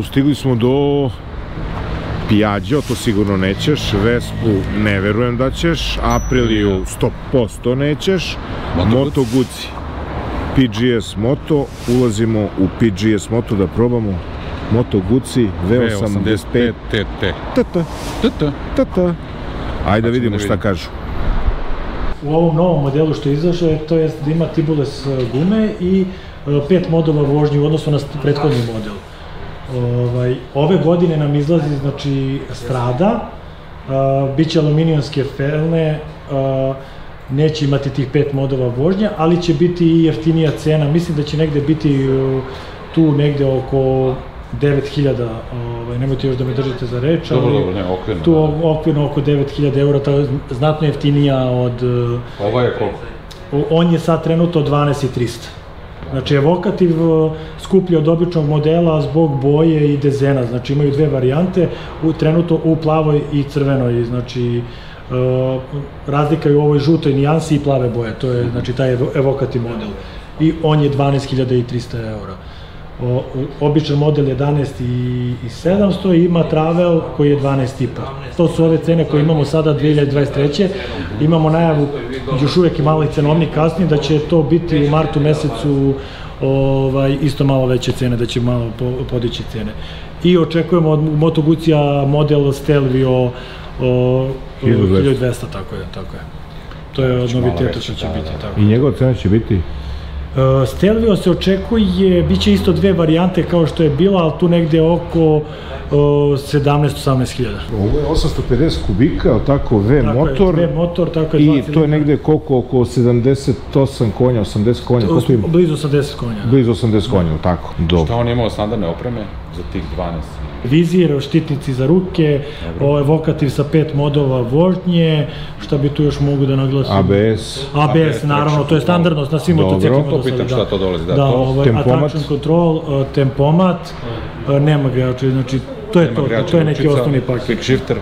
Stigli smo do Piaggio, to sigurno nećeš, Vespu ne verujem da ćeš, Apriliju 100% nećeš, Moto Guzzi, PGS Moto, ulazimo u PGS Moto da probamo Moto Guzzi V85 TT. Ajde da vidimo šta kažu. U ovom novom modelu što je izašao, to je da ima tubeless gume i 5 modova vožnje u odnosu na prethodni model. Ove godine nam izlazi, znači, Strada, bit će aluminijumske felne, neće imati tih 5 modova vožnje, ali će biti i jeftinija cena. Mislim da će negde biti tu negde oko 9.000, nemojte još da me držite za reč, ali tu okvirno oko 9.000 eura, znatno jeftinija od... Ova je koliko? On je sad trenutno 12.300. Znači, Evokativ skuplja od običnog modela zbog boje i dezena, znači imaju dve varijante, trenutno u plavoj i crvenoj, znači razlika je u ovoj žutoj nijansi i plave boje, to je znači taj Evokativ model i on je 12.300 eura. Običan model je 11.700 i ima Travel koji je 12.500. To su ove cene koje imamo sada 2023. Imamo najavu, još uvek je malo i cenovnik kasnije, da će to biti u martu mesecu isto malo veće cene, da će malo podići cene. I očekujemo od Moto Guzzija model Stelvio 1200, tako je. To je od noviteta što će biti. I njegova cena će biti? Stelvio se očekuje, bit će isto dve varijante kao što je bila, ali tu negde oko 17-18 hiljada. Ovo je 850 kubika, tako, V-motor. V-motor, tako je. I to je negde koliko, oko 78 konja, 80 konja? Blizu 80 konja. Blizu 80 konja, tako. Šta on imao standardne opreme za tih 12? Vizir, štitnici za ruke, Evokativ sa 5 modova vožnje, šta bi tu još mogu da naglasim? ABS, naravno, to je standardno na svim motociklima. Dobro, to pitam šta to dolazi, da. Attraction control, tempomat, nema grejača, znači to je to, to je neki osnovni paket. Quick shifter?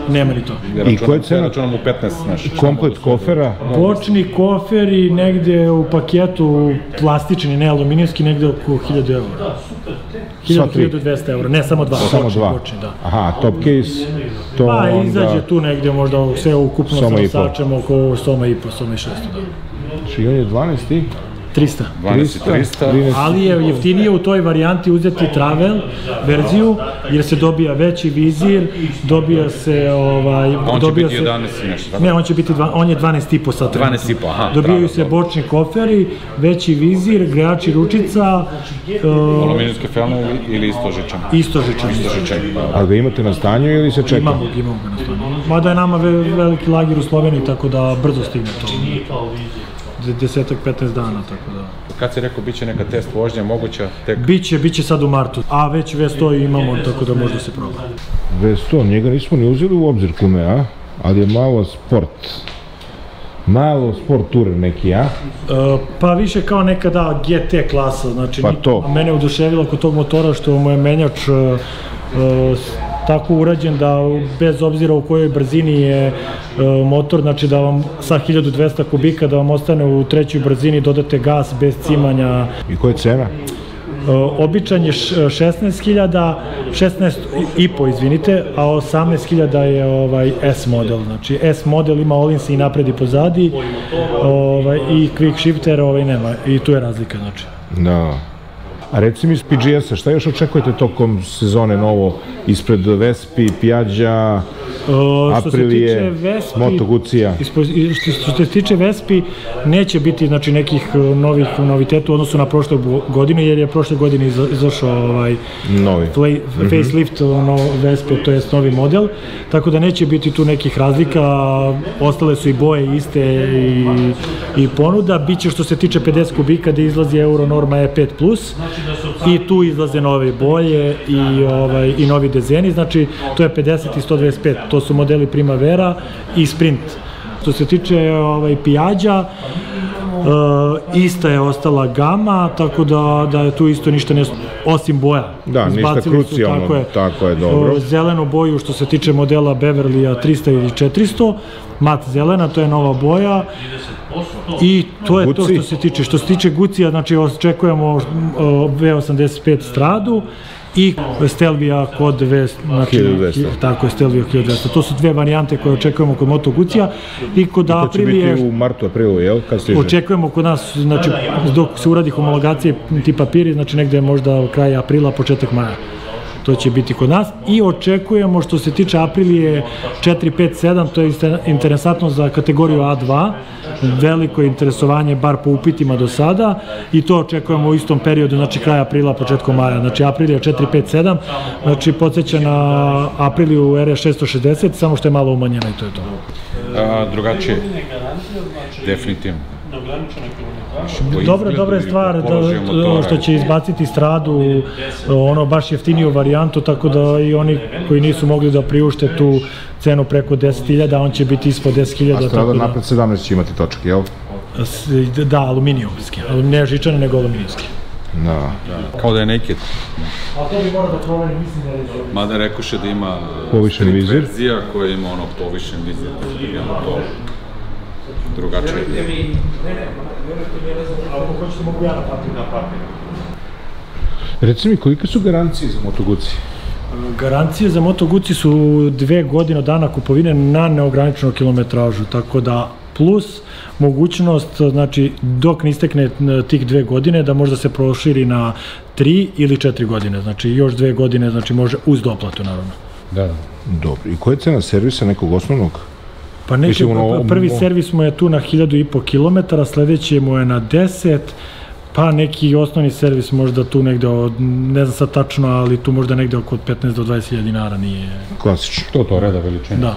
Nema ni to. I koja je cena? Računam u 15, znaš. Komplet kofera? Bočni kofer i negde u paketu plastični, ne aluminijski, negde oko 1000 eura. 1200 eura, ne, samo dva. Samo dva? Aha, top case? Pa, izađe tu negde možda sve ukupno sa nosačem oko Soma i po, Soma i 600, da. Znači, on je 12 i? 300. 12.300. Ali je jeftinije u toj varijanti uzeti Travel verziju, jer se dobija veći vizir, dobija se... On će biti 11 i nešto? Ne, on je 12,5 sad. 12,5, aha. Dobijaju se bočni koferi, veći vizir, grejači ručica... Aluminijske felne ili istožičan? Istožičan. Ali ga imate na stanju ili se čeka? Imamo ga na stanju. Mada je nama veliki lager u Sloveniji, tako da brzo stigne to. 10-15 dana, tako da... Kad si rekao, bit će neka test vožnja moguća? Biće sad u martu, a već V100 imamo, tako da možda se proba. V100, njega nismo ni uzeli u obzir kume, a? Ali je malo sport. Malo sport tourer neki, a? Pa više kao nekada GT klasa, znači mene oduševilo kod tog motora što mu je menjač tako urađen da bez obzira u kojoj brzini je motor, znači da vam sa 1200 kubika da vam ostane u trećoj brzini, dodate gas bez cimanja. I koja je cena? Običan je 16.500, izvinite, a 18.000 je S model. Znači S model ima Olinsa i napred i pozadi i quick shifter nema i tu je razlika, znači. Da. A reci mi iz PGS-a, šta još očekujete tokom sezone novo ispred Vespi, Piaggia, Aprilije, Moto Guzzija? Što se tiče Vespi, neće biti nekih novih noviteta u odnosu na prošle godine, jer je prošle godine izašao facelift Vespe, to je novi model, tako da neće biti tu nekih razlika, ostale su i boje iste i ponuda, bit će što se tiče 50 kubika da izlazi Euronorma E5+, i tu izlaze nove boje i novi dezeni, znači to je 50 i 125, to su modeli Primavera i Sprint. Što se tiče Piaggia, ista je ostala gama, tako da je tu isto ništa osim boja. Da, ništa krucijalno, tako je, dobro. Zelenu boju što se tiče modela Beverlija 300 i 400, mat zelena, to je nova boja. I to je to što se tiče Guzzija, znači očekujemo V85 Stradu i Stelvia kod 1200. Tako je, Stelvia 1200. To su dve varijante koje očekujemo kod Moto Guzija i kod Aprilije. To će biti u martu, aprilu, jel? Kad stiže? Očekujemo kod nas, znači, dok se uradi homologacije ti papiri, znači negde možda kraj aprila, početak maja. To će biti kod nas i očekujemo što se tiče Aprilije 4, 5, 7, to je interesantno za kategoriju A2, veliko interesovanje bar po upitima do sada i to očekujemo u istom periodu, znači kraj aprila, početkom maja, znači Aprilija 4, 5, 7, znači podsjeća na Apriliju RS660, samo što je malo umanjena i to je to. Drugačije, definitivno. Dobra je stvar što će izbaciti Stradu, ono baš jeftiniju varijantu, tako da i oni koji nisu mogli da priušte tu cenu preko 10.000, on će biti ispod 10.000. A Strada napred 17 će imati točke, jel? Da, aluminijumski, ne žičane nego aluminijumski. Da. Kao da je naked. A to bi mora da proveri, mislim da je... Mada rekoše da ima povišen vizir. Verzija koja ima ono povišen vizir, imamo to drugačije. Ako hoćete mogu ja na papir. Reci mi, kolike su garancije za Moto Guzzi? Garancije za Moto Guzzi su 2 godine od dana kupovine na neograničenu kilometražu, tako da plus mogućnost, znači dok ne istekne tih 2 godine, da možda se proširi na 3 ili 4 godine, znači još 2 godine, znači može uz doplatu naravno. Da. Dobro, i koja je cena servisa nekog osnovnog? Pa prvi servis mu je tu na 1500 km, sledeći mu je na 10, pa neki osnovni servis možda tu negde, ne znam sad tačno, ali tu možda negde oko 15 do 20.000 dinara nije... Klasično. To reda veličina. Da.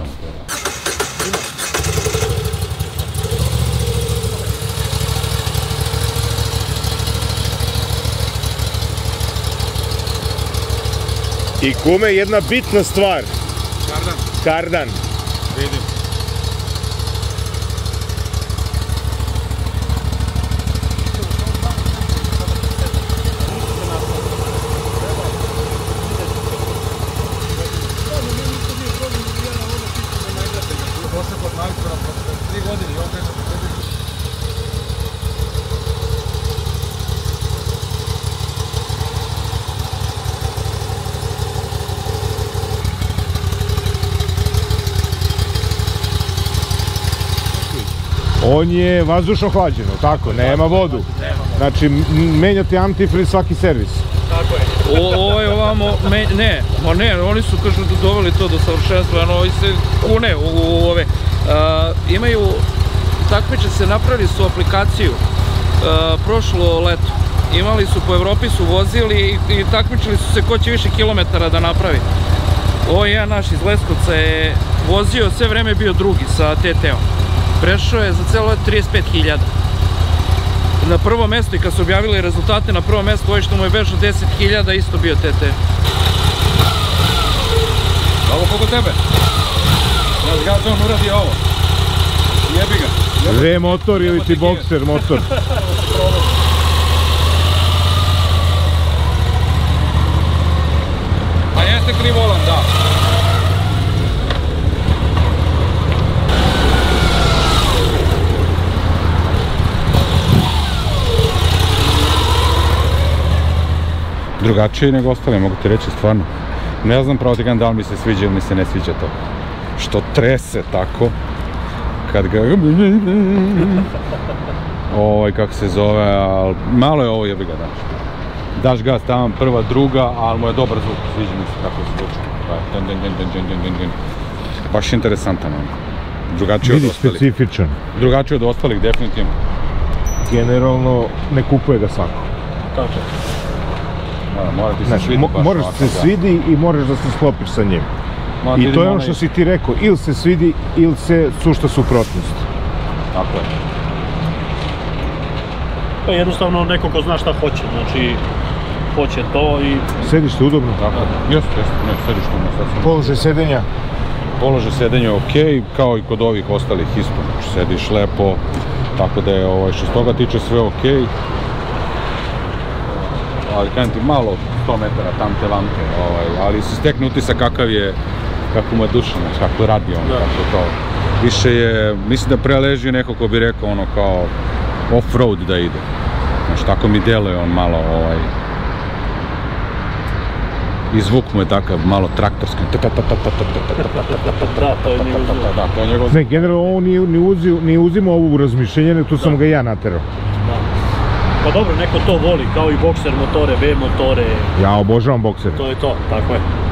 I kume, jedna bitna stvar. Kardan. Vidim. On je vazdušno hlađeno, tako, nema vodu. Znači, menjate antifriz svaki servis. Tako je. Ovo je ovamo, ne, oni su, kažu, doveli to do savršenstva, ovi se kune u ove. Imaju, takmiče se, napravili su aplikaciju prošlo leto. Imali su, po Evropi su vozili i takmičili su se ko će više kilometara da napravi. Ovo je jedan naš iz Leskovca je vozio, sve vreme je bio drugi sa TT-om. Prešao je za celo 35.000. Na prvo mesto, i kad su objavili rezultate, na prvo mesto ovo što mu je bežao 10.000, isto bio TT. Ovo koliko tebe? Ja zgađam, on uradi ovo. Jebi ga. V motor ili ti Boxer motor? Pa jeste krivolan, da. Drugačije nego ostale, mogu ti reći, stvarno. Ne znam pravo ti kažem da li mi se sviđa ili mi se ne sviđa to. Što trese tako, kad ga... kako se zove, ali malo je ovo jebi ga daš. Daš gas tamo prva, druga, ali mu je dobar zvuk, sviđa mi se kako se zvuči. Baš interesantan on. Drugačije od ostalih. Specifičan. Drugačije od ostalih, definitivno. Generalno, ne kupuje ga svako. Tako. Moraš se svidi i moraš da se sklopiš sa njim. I to je ono što si ti rekao, ili se svidi, ili se sušta suprotnost. Tako je. To je jednostavno neko ko zna šta hoće, znači hoće to i... Sedište udobno? Tako je. Jeste, ne, sedište ono sasvim. Položaj sedenja? Položaj sedenja je okej, kao i kod ovih ostalih isto. Znači sediš lepo, tako da je što se toga tiče sve okej. Ali kažem ti malo 100 metara tamte vamte, ali se stekne utisak kakav je, kako mu je duša, kako radi on, kako to. Više je, mislim da preleži neko ko bi rekao ono kao off-road da ide. Znači tako mi deluje on malo I zvuk mu je takav, malo traktorski. Da, to je njegov zvuk. Da, to je njegov zvuk. Ne, generalno ovo nije uzimao ovo u razmišljenje, tu sam ga ja naterao. Pa dobro, neko to voli, kao i bokser motore, V motore. Ja obožavam bokser. To je to, tako je.